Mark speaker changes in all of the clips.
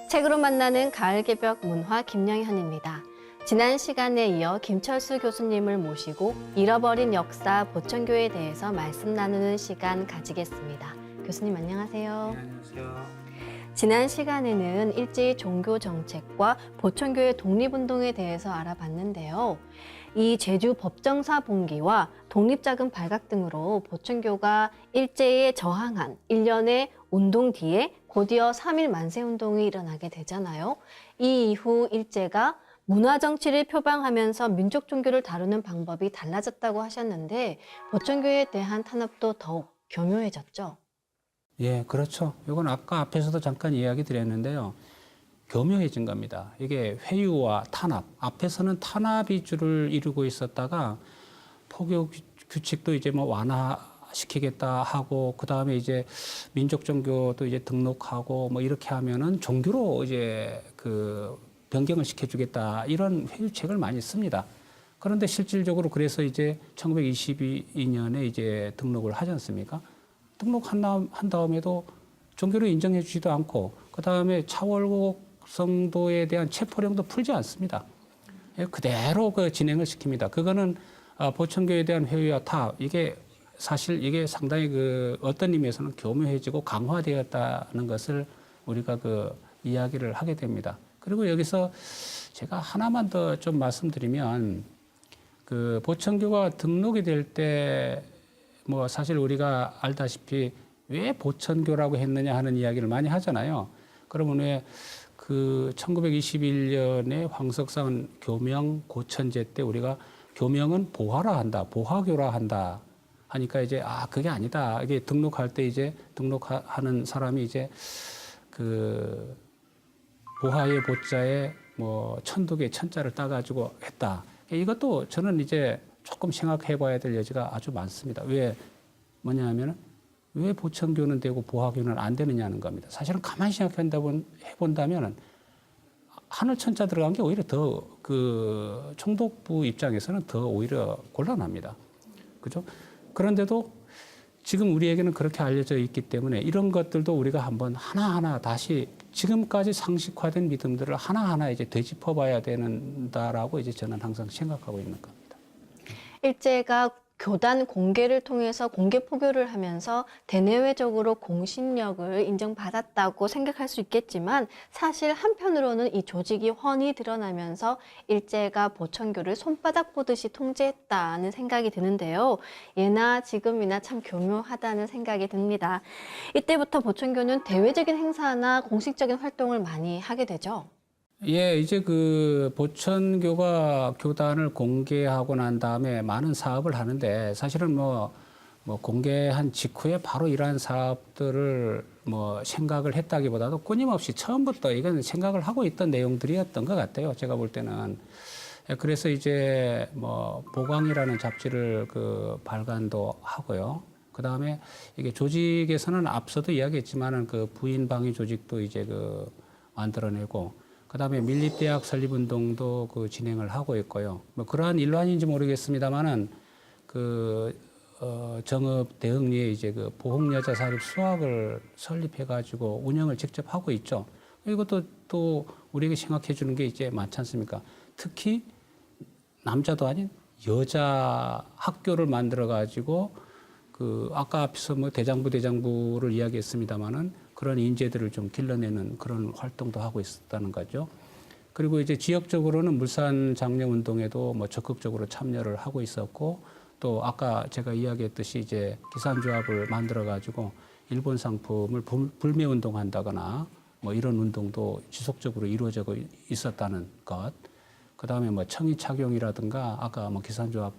Speaker 1: 책으로 만나는 가을개벽 문화 김영현입니다. 지난 시간에 이어 김철수 교수님을 모시고 잃어버린 역사 보천교에 대해서 말씀 나누는 시간 가지겠습니다. 교수님 안녕하세요.
Speaker 2: 네, 안녕하세요.
Speaker 1: 지난 시간에는 일제의 종교 정책과 보천교의 독립운동에 대해서 알아봤는데요. 이 제주 법정사 봉기와 독립자금 발각 등으로 보천교가 일제에 저항한 일련의 운동 뒤에 곧이어 3.1 만세운동이 일어나게 되잖아요. 이 이후 일제가 문화정치를 표방하면서 민족 종교를 다루는 방법이 달라졌다고 하셨는데 보천교에 대한 탄압도 더욱 교묘해졌죠.
Speaker 2: 예, 그렇죠. 이건 아까 앞에서도 잠깐 이야기 드렸는데요. 교묘해진 겁니다. 이게 회유와 탄압. 앞에서는 탄압이 주를 이루고 있었다가 포교 규칙도 이제 뭐 완화시키겠다 하고 그 다음에 이제 민족 종교도 이제 등록하고 뭐 이렇게 하면은 종교로 이제 그 변경을 시켜주겠다 이런 회유책을 많이 씁니다. 그런데 실질적으로 그래서 이제 1922년에 이제 등록을 하지 않습니까? 등록한 다음에도 종교를 인정해 주지도 않고 그 다음에 차월국 성도에 대한 체포령도 풀지 않습니다. 그대로 그 진행을 시킵니다. 그거는 보천교에 대한 회유와 타압 이게 사실 이게 상당히 그 어떤 의미에서는 교묘해지고 강화되었다는 것을 우리가 그 이야기를 하게 됩니다. 그리고 여기서 제가 하나만 더 좀 말씀드리면 그 보천교가 등록이 될 때 뭐 사실 우리가 알다시피 왜 보천교라고 했느냐 하는 이야기를 많이 하잖아요. 그러면 왜 그 1921년에 황석산 교명 고천제 때 우리가 교명은 보화라 한다, 보화교라 한다 하니까 이제 그게 아니다. 이게 등록할 때 이제 등록하는 사람이 이제 그 보화의 보자에 뭐 천독의 천자를 따가지고 했다. 이것도 저는 이제 조금 생각해 봐야 될 여지가 아주 많습니다. 왜 뭐냐면 왜 보천교는 되고 보화교는 안 되느냐는 겁니다. 사실은 가만히 해본다면 하늘 천자 들어간 게 오히려 더 그 총독부 입장에서는 더 오히려 곤란합니다. 그죠? 그런데도 지금 우리에게는 그렇게 알려져 있기 때문에 이런 것들도 우리가 한번 하나하나 다시 지금까지 상식화된 믿음들을 하나하나 이제 되짚어 봐야 된다라고 이제 저는 항상 생각하고 있는 겁니다.
Speaker 1: 일제가 교단 공개를 통해서 공개 포교를 하면서 대내외적으로 공신력을 인정받았다고 생각할 수 있겠지만 사실 한편으로는 이 조직이 훤히 드러나면서 일제가 보천교를 손바닥 보듯이 통제했다는 생각이 드는데요. 예나 지금이나 참 교묘하다는 생각이 듭니다. 이때부터 보천교는 대외적인 행사나 공식적인 활동을 많이 하게 되죠.
Speaker 2: 예, 이제 그 보천교가 교단을 공개하고 난 다음에 많은 사업을 하는데 사실은 뭐 공개한 직후에 바로 이러한 사업들을 뭐 생각을 했다기보다도 끊임없이 처음부터 이건 생각을 하고 있던 내용들이었던 것 같아요. 제가 볼 때는. 그래서 이제 뭐 보광이라는 잡지를 그 발간도 하고요. 그 다음에 이게 조직에서는 앞서도 이야기했지만은 그 부인방위 조직도 이제 그 만들어내고 그 다음에 밀립대학 설립운동도 그 진행을 하고 있고요. 뭐 그러한 일환인지 모르겠습니다만은 정읍 대흥리에 이제 그 보홍여자 사립 수학을 설립해가지고 운영을 직접 하고 있죠. 이것도 또 우리에게 생각해 주는 게 이제 많지 않습니까? 특히 남자도 아닌 여자 학교를 만들어가지고 그 아까 앞에서 뭐 대장부를 이야기했습니다만은 그런 인재들을 좀 길러내는 그런 활동도 하고 있었다는 거죠. 그리고 이제 지역적으로는 물산 장려 운동에도 뭐 적극적으로 참여를 하고 있었고 또 아까 제가 이야기했듯이 이제 기산조합을 만들어 가지고 일본 상품을 불매 운동한다거나 뭐 이런 운동도 지속적으로 이루어져 있었다는 것. 그다음에 뭐 청이 착용이라든가 아까 뭐 기산조합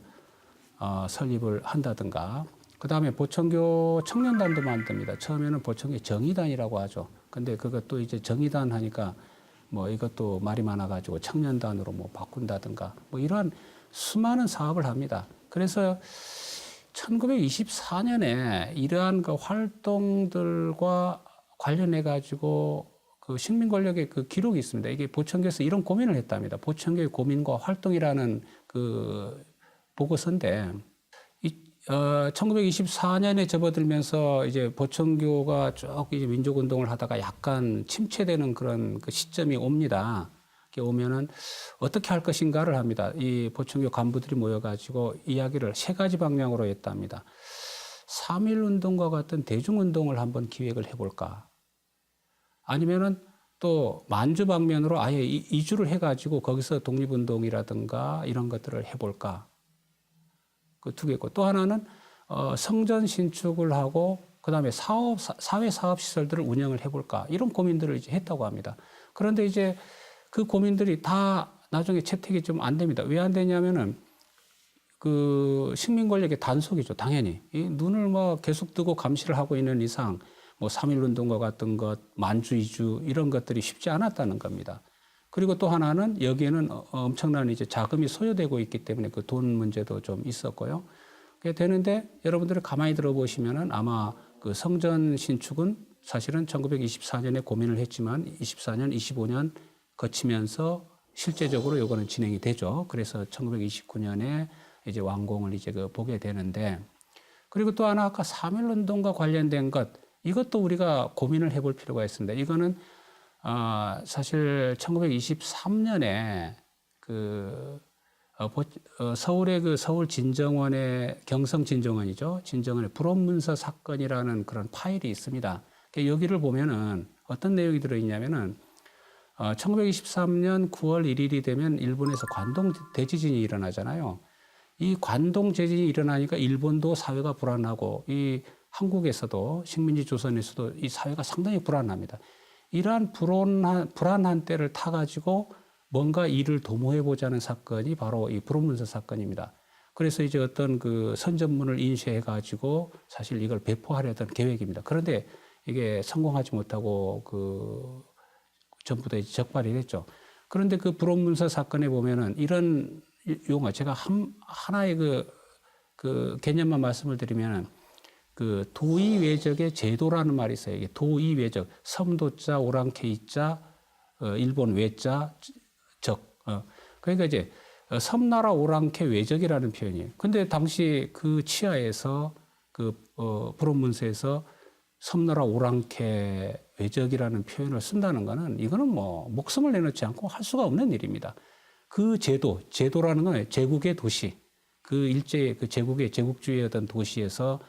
Speaker 2: 설립을 한다든가 그 다음에 보천교 청년단도 만듭니다. 처음에는 보천교 정의단이라고 하죠. 근데 그것도 이제 정의단 하니까 뭐 이것도 말이 많아가지고 청년단으로 뭐 바꾼다든가 뭐 이러한 수많은 사업을 합니다. 그래서 1924년에 이러한 그 활동들과 관련해가지고 그 식민 권력의 그 기록이 있습니다. 이게 보천교에서 이런 고민을 했답니다. 보천교의 고민과 활동이라는 그 보고서인데 1924년에 접어들면서 이제 보천교가 쭉 이제 민족운동을 하다가 약간 침체되는 그런 그 시점이 옵니다. 이렇게 오면은 어떻게 할 것인가를 합니다. 이 보천교 간부들이 모여가지고 이야기를 세 가지 방향으로 했답니다. 3.1 운동과 같은 대중운동을 한번 기획을 해볼까? 아니면은 또 만주 방면으로 아예 이주를 해가지고 거기서 독립운동이라든가 이런 것들을 해볼까? 그 두 개고 또 하나는 성전 신축을 하고 그다음에 사회 사업 시설들을 운영을 해볼까 이런 고민들을 이제 했다고 합니다. 그런데 이제 그 고민들이 다 나중에 채택이 좀 안 됩니다. 왜 안 되냐면은 그 식민 권력의 단속이죠. 당연히 이 눈을 뭐 계속 뜨고 감시를 하고 있는 이상 뭐 3.1 운동과 같은 것, 만주 이주 이런 것들이 쉽지 않았다는 겁니다. 그리고 또 하나는 여기에는 엄청난 이제 자금이 소요되고 있기 때문에 그 돈 문제도 좀 있었고요. 그게 되는데 여러분들이 가만히 들어보시면은 아마 그 성전 신축은 사실은 1924년에 고민을 했지만 24년, 25년 거치면서 실제적으로 요거는 진행이 되죠. 그래서 1929년에 이제 완공을 이제 그 보게 되는데 그리고 또 하나 아까 3.1 운동과 관련된 것 이것도 우리가 고민을 해볼 필요가 있습니다. 이거는 사실 1923년에 서울의 그 서울 진정원의 경성 진정원이죠. 진정원의 불온문서 사건이라는 그런 파일이 있습니다. 여기를 보면은 어떤 내용이 들어있냐면은 1923년 9월 1일이 되면 일본에서 관동 대지진이 일어나잖아요. 이 관동 대지진이 일어나니까 일본도 사회가 불안하고 이 한국에서도 식민지 조선에서도 이 사회가 상당히 불안합니다. 이러한 불안한 때를 타가지고 뭔가 일을 도모해보자는 사건이 바로 이 불온문서 사건입니다. 그래서 이제 어떤 그 선전문을 인쇄해가지고 사실 이걸 배포하려던 계획입니다. 그런데 이게 성공하지 못하고 그 전부 다 적발이 됐죠. 그런데 그 불온문서 사건에 보면은 이런 용어 제가 하나의 그 개념만 말씀을 드리면은 그 도의외적의 제도라는 말이 있어요. 이게 도의외적, 섬도자, 오랑캐이자, 일본 외자, 적. 그러니까 이제 섬나라 오랑캐 외적이라는 표현이에요. 근데 당시 그 치하에서 불온문서에서 섬나라 오랑캐 외적이라는 표현을 쓴다는 거는 이거는 뭐 목숨을 내놓지 않고 할 수가 없는 일입니다. 그 제도라는 건 제국의 도시, 그 일제 그 제국의 제국주의의 어떤 도시에서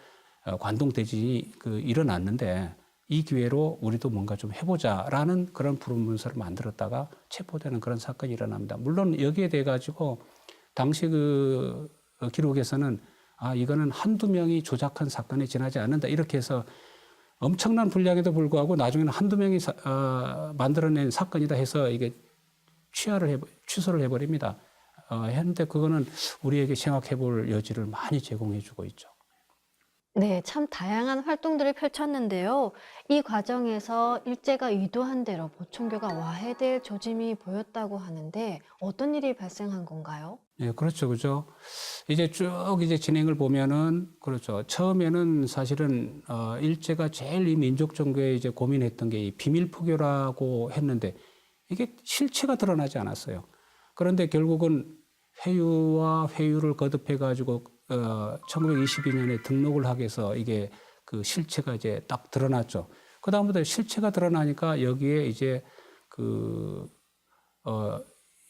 Speaker 2: 관동 대지진이 일어났는데 이 기회로 우리도 뭔가 좀 해보자라는 그런 불온문서를 만들었다가 체포되는 그런 사건이 일어납니다. 물론 여기에 대해 가지고 당시 그 기록에서는 이거는 한두 명이 조작한 사건에 지나지 않는다 이렇게 해서 엄청난 분량에도 불구하고 나중에는 한두 명이 만들어낸 사건이다 해서 이게 취소를 해버립니다. 했는데 그거는 우리에게 생각해볼 여지를 많이 제공해주고 있죠.
Speaker 1: 네, 참 다양한 활동들을 펼쳤는데요. 이 과정에서 일제가 의도한 대로 보천교가 와해될 조짐이 보였다고 하는데 어떤 일이 발생한 건가요?
Speaker 2: 네, 그렇죠. 그죠. 이제 쭉 이제 진행을 보면은, 그렇죠. 처음에는 사실은, 일제가 제일 이 민족 종교에 이제 고민했던 게 이 비밀포교라고 했는데 이게 실체가 드러나지 않았어요. 그런데 결국은 회유와 회유를 거듭해가지고 1922년에 등록을 하게 해서 이게 그 실체가 이제 딱 드러났죠. 그다음부터 실체가 드러나니까 여기에 이제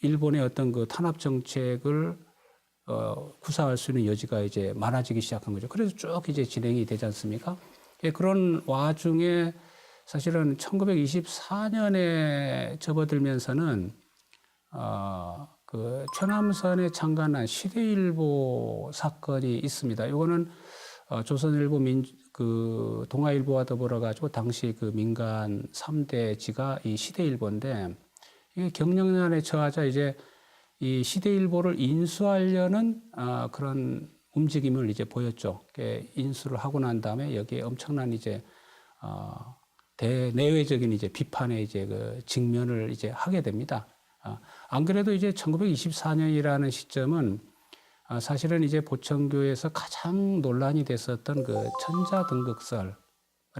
Speaker 2: 일본의 어떤 그 탄압 정책을 구사할 수 있는 여지가 이제 많아지기 시작한 거죠. 그래서 쭉 이제 진행이 되지 않습니까? 예, 그런 와중에 사실은 1924년에 접어들면서는 그 최남선에 창간한 시대일보 사건이 있습니다. 이거는 조선일보 동아일보와 더불어 가지고 당시 그 민간 3대지가 이 시대일보인데 이게 경영난에 처하자 이제 이 시대일보를 인수하려는 그런 움직임을 이제 보였죠. 인수를 하고 난 다음에 여기에 엄청난 이제 대내외적인 이제 비판에 이제 그 직면을 이제 하게 됩니다. 안 그래도 이제 1924년이라는 시점은 사실은 이제 보천교에서 가장 논란이 됐었던 그 천자등극설의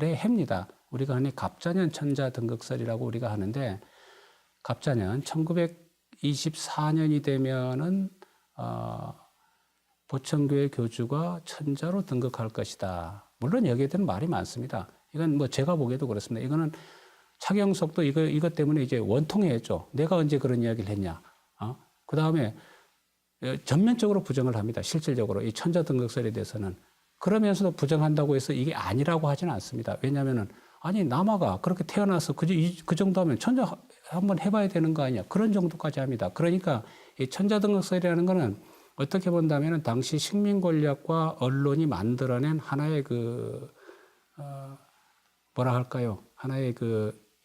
Speaker 2: 해입니다. 우리가 흔히 갑자년 천자등극설이라고 우리가 하는데 갑자년 1924년이 되면은 보청교회 교주가 천자로 등극할 것이다. 물론 여기에 대한 말이 많습니다. 이건 뭐 제가 보기에도 그렇습니다. 이거는 차경석도 이것 때문에 이제 원통해했죠. 내가 언제 그런 이야기를 했냐. 그 다음에 전면적으로 부정을 합니다. 실질적으로 이 천자 등극설에 대해서는. 그러면서도 부정한다고 해서 이게 아니라고 하지는 않습니다. 왜냐하면은 아니 남아가 그렇게 태어나서 그 정도 하면 천자 한번 해봐야 되는 거 아니야. 그런 정도까지 합니다. 그러니까 이 천자 등극설이라는 거는 어떻게 본다면은 당시 식민 권력과 언론이 만들어낸 하나의 뭐라 할까요? 하나의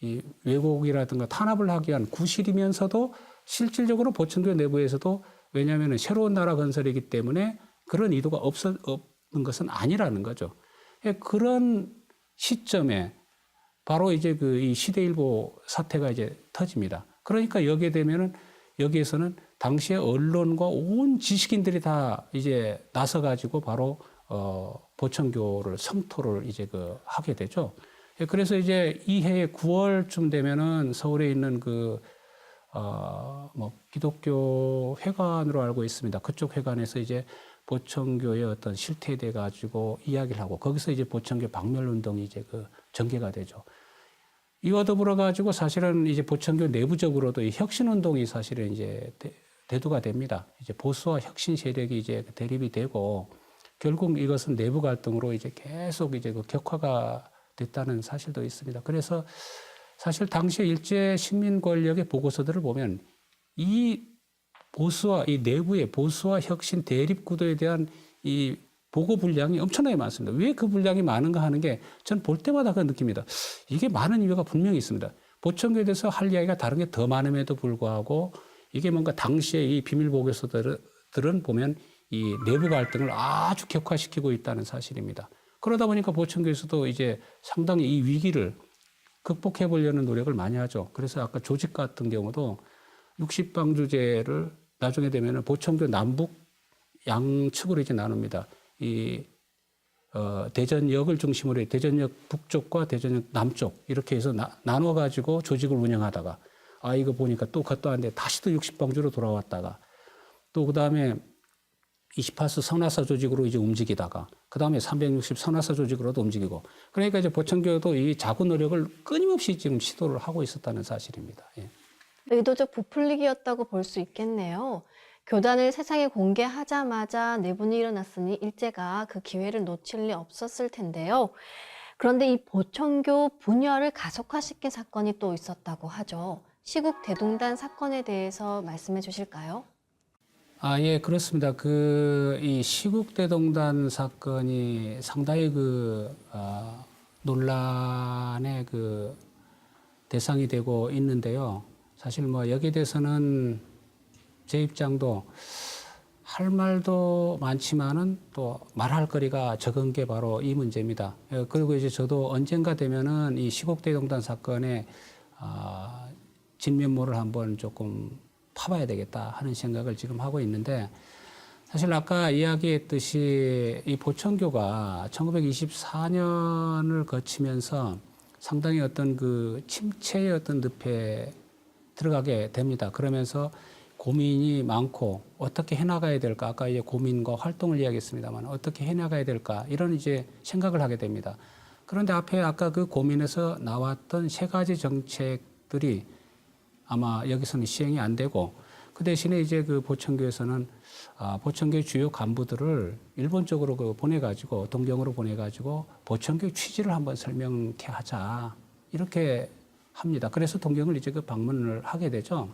Speaker 2: 이 왜곡이라든가 탄압을 하기 위한 구실이면서도 실질적으로 보청교 내부에서도 왜냐하면 새로운 나라 건설이기 때문에 그런 의도가 없는 것은 아니라는 거죠. 그런 시점에 바로 이제 이 시대일보 사태가 이제 터집니다. 그러니까 여기에서는 당시의 언론과 온 지식인들이 다 이제 나서가지고 바로 보청교를 성토를 이제 하게 되죠. 그래서 이제 이 해의 9월쯤 되면은 서울에 있는 기독교 회관으로 알고 있습니다. 그쪽 회관에서 이제 보청교의 어떤 실태에 대해 가지고 이야기를 하고 거기서 이제 보청교 박멸 운동이 이제 전개가 되죠. 이와 더불어 가지고 사실은 이제 보청교 내부적으로도 이 혁신 운동이 사실은 이제 대두가 됩니다. 이제 보수와 혁신 세력이 이제 대립이 되고 결국 이것은 내부 갈등으로 이제 계속 이제 격화가 됐다는 사실도 있습니다. 그래서 사실 당시에 일제 식민 권력의 보고서들을 보면 이 내부의 보수와 혁신 대립 구도에 대한 이 보고 분량이 엄청나게 많습니다. 왜 그 분량이 많은가 하는 게 전 볼 때마다 그 느낍니다. 이게 많은 이유가 분명히 있습니다. 보청교에 대해서 할 이야기가 다른 게 더 많음에도 불구하고 이게 뭔가 당시에 이 비밀 보고서들은 보면 이 내부 갈등을 아주 격화시키고 있다는 사실입니다. 그러다 보니까 보청교에서도 이제 상당히 이 위기를 극복해 보려는 노력을 많이 하죠. 그래서 아까 조직 같은 경우도 60방주제를 나중에 되면은 보청교 남북 양측으로 이제 나눕니다. 대전역을 중심으로 대전역 북쪽과 대전역 남쪽 이렇게 해서 나눠 가지고 조직을 운영하다가 이거 보니까 또 그것도 안 돼. 다시 또 60방주로 돌아왔다가 또 그다음에 28수 선화사 조직으로 이제 움직이다가 그다음에 360 선화사 조직으로도 움직이고 그러니까 이제 보청교도 이 자구 노력을 끊임없이 지금 시도를 하고 있었다는 사실입니다. 예.
Speaker 1: 의도적 부풀리기였다고 볼 수 있겠네요. 교단을 세상에 공개하자마자 내분이 일어났으니 일제가 그 기회를 놓칠 리 없었을 텐데요. 그런데 이 보청교 분열을 가속화시킨 사건이 또 있었다고 하죠. 시국 대동단 사건에 대해서 말씀해 주실까요?
Speaker 2: 예, 그렇습니다. 이 시국대동단 사건이 상당히 논란의 대상이 되고 있는데요. 사실 뭐 여기에 대해서는 제 입장도 할 말도 많지만은 또 말할 거리가 적은 게 바로 이 문제입니다. 그리고 이제 저도 언젠가 되면은 이 시국대동단 사건의 진면모를 한번 조금 파봐야 되겠다 하는 생각을 지금 하고 있는데 사실 아까 이야기했듯이 이 보청교가 1924년을 거치면서 상당히 어떤 침체의 어떤 늪에 들어가게 됩니다. 그러면서 고민이 많고 어떻게 해나가야 될까? 아까 이제 고민과 활동을 이야기했습니다만 어떻게 해나가야 될까? 이런 이제 생각을 하게 됩니다. 그런데 앞에 아까 그 고민에서 나왔던 세 가지 정책들이 아마 여기서는 시행이 안 되고 그 대신에 이제 보청교에서는 보청교 주요 간부들을 일본 쪽으로 보내가지고 동경으로 보내가지고 보청교 취지를 한번 설명케 하자 이렇게 합니다. 그래서 동경을 이제 방문을 하게 되죠.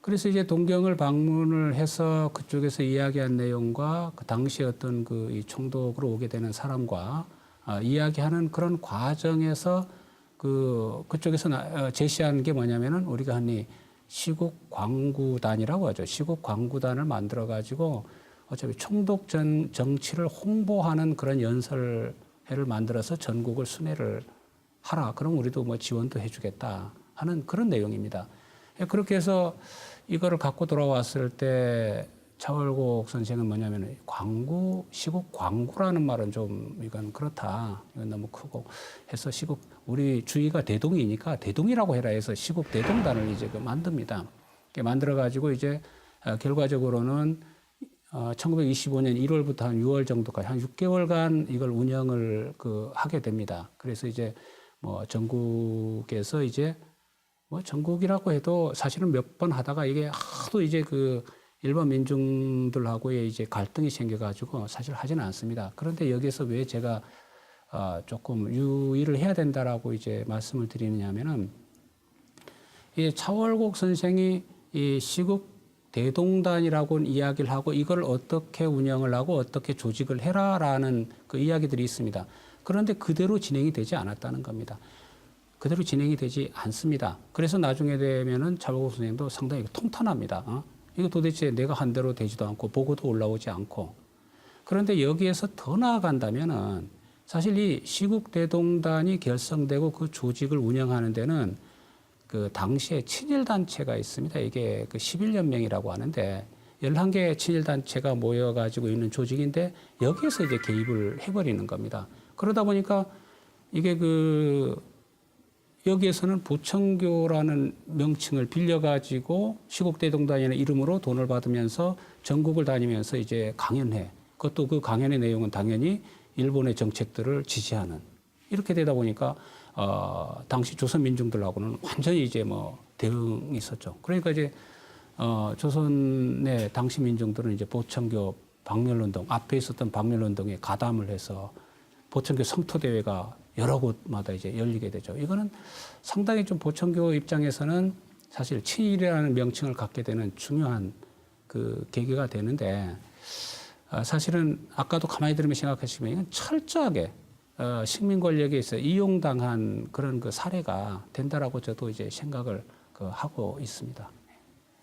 Speaker 2: 그래서 이제 동경을 방문을 해서 그쪽에서 이야기한 내용과 그 당시 어떤 이 총독으로 오게 되는 사람과 이야기하는 그런 과정에서 그쪽에서 제시한 게 뭐냐면은 우리가 흔히 시국광구단이라고 하죠. 시국광구단을 만들어 가지고 어차피 총독 정치를 홍보하는 그런 연설회를 만들어서 전국을 순회를 하라. 그럼 우리도 뭐 지원도 해주겠다 하는 그런 내용입니다. 그렇게 해서 이거를 갖고 돌아왔을 때 차월곡 선생은 뭐냐면 시국 광구라는 말은 좀 이건 그렇다. 이건 너무 크고 해서 우리 주위가 대동이니까 대동이라고 해라 해서 시국 대동단을 이제 만듭니다. 만들어 가지고 이제 결과적으로는 1925년 1월부터 한 6월 정도까지 한 6개월간 이걸 운영을 하게 됩니다. 그래서 이제 뭐 전국에서 이제 뭐 전국이라고 해도 사실은 몇 번 하다가 이게 하도 이제 일반 민중들하고의 이제 갈등이 생겨가지고 사실 하지는 않습니다. 그런데 여기서 왜 제가 조금 유의를 해야 된다라고 이제 말씀을 드리느냐면은 이 차월국 선생이 이 시국 대동단이라고 이야기를 하고 이걸 어떻게 운영을 하고 어떻게 조직을 해라라는 그 이야기들이 있습니다. 그런데 그대로 진행이 되지 않았다는 겁니다. 그대로 진행이 되지 않습니다. 그래서 나중에 되면은 차월국 선생님도 상당히 통탄합니다. 이거 도대체 내가 한 대로 되지도 않고 보고도 올라오지 않고. 그런데 여기에서 더 나아간다면은 사실 이 시국대동단이 결성되고 그 조직을 운영하는 데는 그 당시에 친일단체가 있습니다. 이게 11연맹이라고 하는데 11개의 친일단체가 모여가지고 있는 조직인데 여기에서 이제 개입을 해버리는 겁니다. 그러다 보니까 이게 여기에서는 보청교라는 명칭을 빌려가지고 시국대동단이라는 이름으로 돈을 받으면서 전국을 다니면서 이제 강연해. 그것도 그 강연의 내용은 당연히 일본의 정책들을 지지하는. 이렇게 되다 보니까 당시 조선 민중들하고는 완전히 이제 뭐 대응이 있었죠. 그러니까 이제 조선의 당시 민중들은 이제 보청교 박멸운동 앞에 있었던 박멸운동에 가담을 해서 보청교 성토 대회가 여러 곳마다 이제 열리게 되죠. 이거는 상당히 좀 보청교 입장에서는 사실 친일이라는 명칭을 갖게 되는 중요한 그 계기가 되는데 사실은 아까도 가만히 들으면 생각하시면 이건 철저하게 식민 권력에 있어 이용당한 그런 그 사례가 된다라고 저도 이제 생각을 하고 있습니다.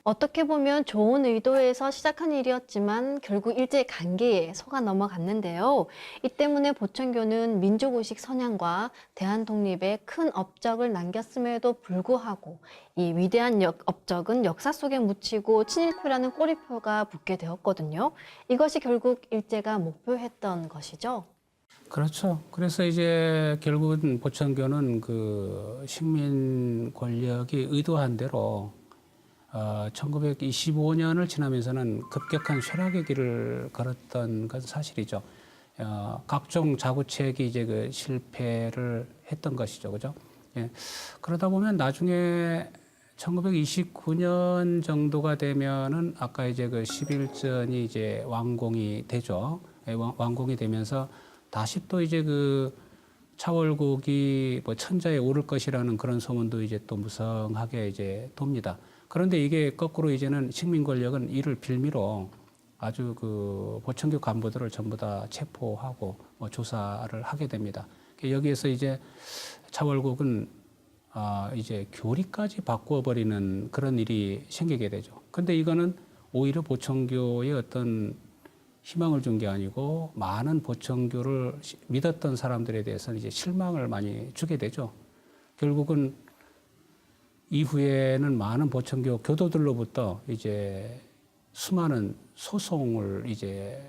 Speaker 1: 어떻게 보면 좋은 의도에서 시작한 일이었지만 결국 일제 강제에 속아 넘어갔는데요. 이 때문에 보청교는 민족의식 선양과 대한 독립에 큰 업적을 남겼음에도 불구하고 이 위대한 업적은 역사 속에 묻히고 친일표라는 꼬리표가 붙게 되었거든요. 이것이 결국 일제가 목표했던 것이죠.
Speaker 2: 그렇죠. 그래서 이제 결국은 보청교는 그 식민 권력이 의도한 대로 1925년을 지나면서는 급격한 쇠락의 길을 걸었던 건 사실이죠. 각종 자구책이 이제 실패를 했던 것이죠. 그죠? 예. 그러다 보면 나중에 1929년 정도가 되면은 아까 이제 11전이 이제 완공이 되죠. 예, 완공이 되면서 다시 또 이제 차월국이 뭐 천자에 오를 것이라는 그런 소문도 이제 또 무성하게 이제 돕니다. 그런데 이게 거꾸로 이제는 식민 권력은 이를 빌미로 아주 보청교 간부들을 전부 다 체포하고 뭐 조사를 하게 됩니다. 여기에서 이제 차월국은 이제 교리까지 바꾸어버리는 그런 일이 생기게 되죠. 근데 이거는 오히려 보청교의 어떤 희망을 준 게 아니고 많은 보청교를 믿었던 사람들에 대해서는 이제 실망을 많이 주게 되죠. 결국은 이후에는 많은 보청교 교도들로부터 이제 수많은 소송을 이제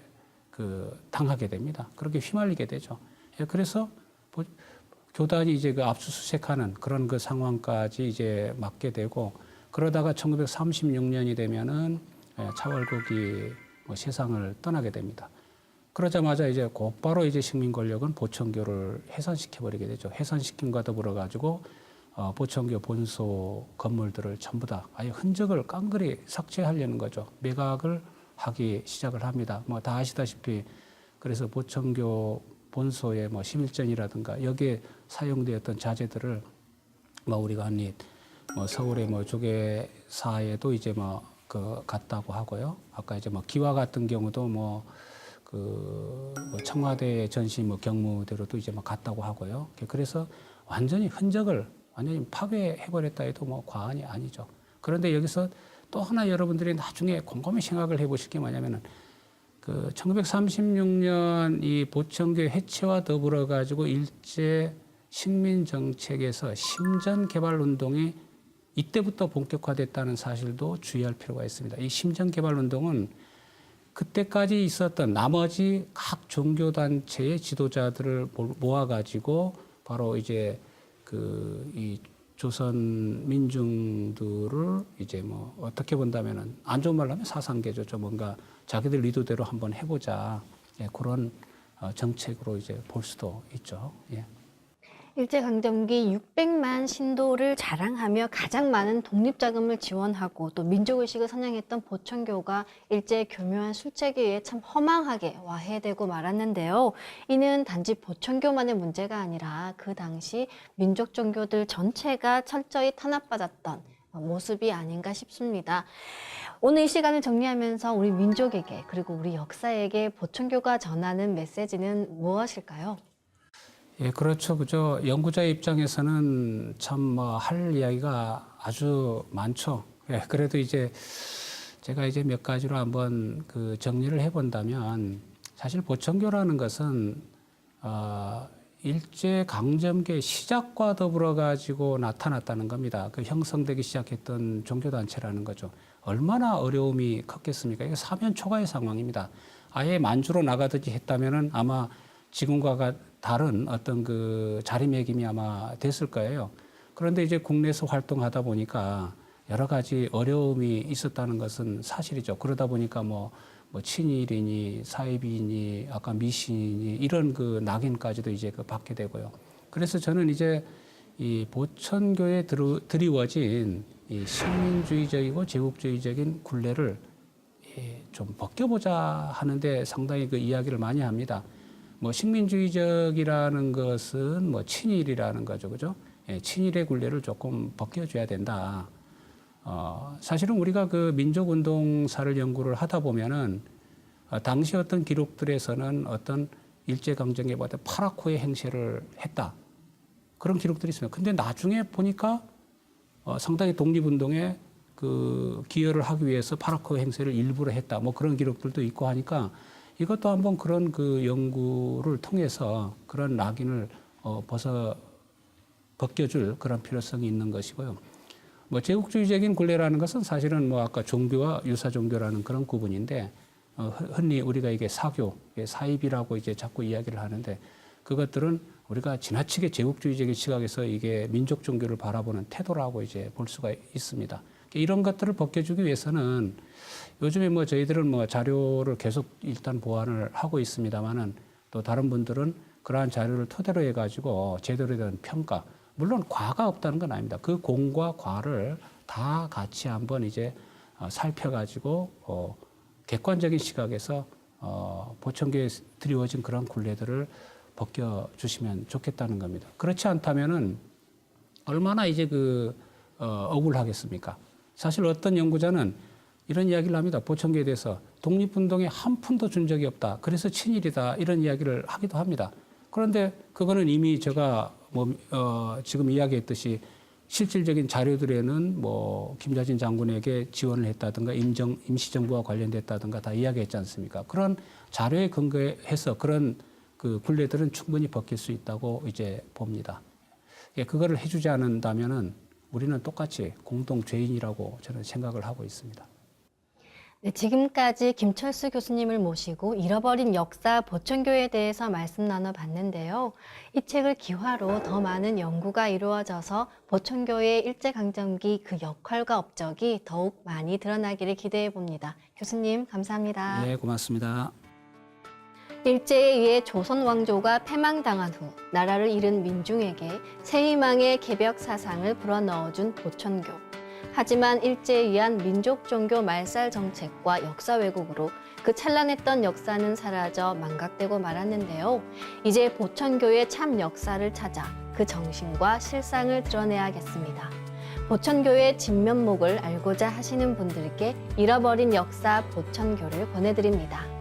Speaker 2: 당하게 됩니다. 그렇게 휘말리게 되죠. 그래서 교단이 이제 압수수색하는 그런 상황까지 이제 맞게 되고 그러다가 1936년이 되면은 차월국이 뭐 세상을 떠나게 됩니다. 그러자마자 이제 곧바로 이제 식민 권력은 보청교를 해산시켜 버리게 되죠. 해산시킴과 더불어 가지고 보청교 본소 건물들을 전부 다 아예 흔적을 깡그리 삭제하려는 거죠. 매각을 하기 시작을 합니다. 뭐 다 아시다시피 그래서 보청교 본소의 뭐 11전이라든가 여기에 사용되었던 자재들을 뭐 우리가 흔히 뭐 서울의 뭐 조계사에도 이제 뭐 갔다고 하고요. 아까 이제 뭐 기와 같은 경우도 뭐 청와대 전시 뭐 경무대로도 이제 뭐 갔다고 하고요. 그래서 완전히 흔적을 완전히 파괴해버렸다 해도 뭐 과언이 아니죠. 그런데 여기서 또 하나 여러분들이 나중에 곰곰이 생각을 해보실 게 뭐냐면은 1936년 이 보청교 해체와 더불어 가지고 일제 식민 정책에서 심전 개발 운동이 이때부터 본격화됐다는 사실도 주의할 필요가 있습니다. 이 심전 개발 운동은 그때까지 있었던 나머지 각 종교단체의 지도자들을 모아가지고 바로 이제 이 조선 민중들을 이제 뭐 어떻게 본다면은 안 좋은 말로 하면 사상개조죠. 뭔가 자기들 의도대로 한번 해보자. 예, 그런 정책으로 이제 볼 수도 있죠. 예.
Speaker 1: 일제강점기 600만 신도를 자랑하며 가장 많은 독립자금을 지원하고 또 민족의식을 선양했던 보천교가 일제의 교묘한 술책에 의해 참 허망하게 와해되고 말았는데요. 이는 단지 보천교만의 문제가 아니라 그 당시 민족 종교들 전체가 철저히 탄압받았던 모습이 아닌가 싶습니다. 오늘 이 시간을 정리하면서 우리 민족에게 그리고 우리 역사에게 보천교가 전하는 메시지는 무엇일까요?
Speaker 2: 예, 그렇죠. 그죠. 연구자의 입장에서는 참 뭐 할 이야기가 아주 많죠. 예, 그래도 이제 제가 이제 몇 가지로 한번 그 정리를 해본다면 사실 보천교라는 것은 일제 강점기의 시작과 더불어 가지고 나타났다는 겁니다. 그 형성되기 시작했던 종교단체라는 거죠. 얼마나 어려움이 컸겠습니까? 이게 사면 초가의 상황입니다. 아예 만주로 나가든지 했다면은 아마 지금과 다른 어떤 그 자리매김이 아마 됐을 거예요. 그런데 이제 국내에서 활동하다 보니까 여러 가지 어려움이 있었다는 것은 사실이죠. 그러다 보니까 뭐 친일이니 사이비니 아까 미신이니 이런 그 낙인까지도 이제 그 받게 되고요. 그래서 저는 이제 이 보천교에 드리워진 이 식민주의적이고 제국주의적인 굴레를 좀 벗겨보자 하는데 상당히 그 이야기를 많이 합니다. 뭐 식민주의적이라는 것은 뭐 친일이라는 거죠, 그죠? 예, 친일의 굴레를 조금 벗겨줘야 된다. 사실은 우리가 그 민족운동사를 연구를 하다 보면은 당시 어떤 기록들에서는 어떤 일제강점기에 보다 파라코의 행세를 했다. 그런 기록들이 있습니다. 근데 나중에 보니까 상당히 독립운동에 그 기여를 하기 위해서 파라코 행세를 일부러 했다. 뭐 그런 기록들도 있고 하니까 이것도 한번 그런 그 연구를 통해서 그런 낙인을 벗겨줄 그런 필요성이 있는 것이고요. 뭐 제국주의적인 굴레라는 것은 사실은 뭐 아까 종교와 유사 종교라는 그런 구분인데 흔히 우리가 이게 사교, 사입이라고 이제 자꾸 이야기를 하는데 그것들은 우리가 지나치게 제국주의적인 시각에서 이게 민족 종교를 바라보는 태도라고 이제 볼 수가 있습니다. 이런 것들을 벗겨주기 위해서는 요즘에 뭐 저희들은 뭐 자료를 계속 일단 보완을 하고 있습니다만은 또 다른 분들은 그러한 자료를 토대로 해가지고 제대로 된 평가, 물론 과가 없다는 건 아닙니다. 그 공과 과를 다 같이 한번 이제 살펴가지고 객관적인 시각에서 보천교에 드리워진 그런 굴레들을 벗겨주시면 좋겠다는 겁니다. 그렇지 않다면은 얼마나 이제 억울하겠습니까? 사실 어떤 연구자는 이런 이야기를 합니다. 보천교에 대해서 독립운동에 한 푼도 준 적이 없다. 그래서 친일이다. 이런 이야기를 하기도 합니다. 그런데 그거는 이미 제가 지금 이야기했듯이 실질적인 자료들에는 뭐 김자진 장군에게 지원을 했다든가 임시정부와 관련됐다든가 다 이야기했지 않습니까? 그런 자료에 근거해서 그런 그 굴레들은 충분히 벗길 수 있다고 이제 봅니다. 그거를 해주지 않는다면은 우리는 똑같이 공동 죄인이라고 저는 생각을 하고 있습니다.
Speaker 1: 네, 지금까지 김철수 교수님을 모시고 잃어버린 역사 보천교에 대해서 말씀 나눠봤는데요. 이 책을 기화로 더 많은 연구가 이루어져서 보천교의 일제강점기 그 역할과 업적이 더욱 많이 드러나기를 기대해 봅니다. 교수님 감사합니다.
Speaker 2: 네, 고맙습니다.
Speaker 1: 일제에 의해 조선 왕조가 패망당한 후 나라를 잃은 민중에게 새 희망의 개벽 사상을 불어넣어준 보천교. 하지만 일제에 의한 민족 종교 말살 정책과 역사 왜곡으로 그 찬란했던 역사는 사라져 망각되고 말았는데요. 이제 보천교의 참 역사를 찾아 그 정신과 실상을 드러내야겠습니다. 보천교의 진면목을 알고자 하시는 분들께 잃어버린 역사 보천교를 권해드립니다.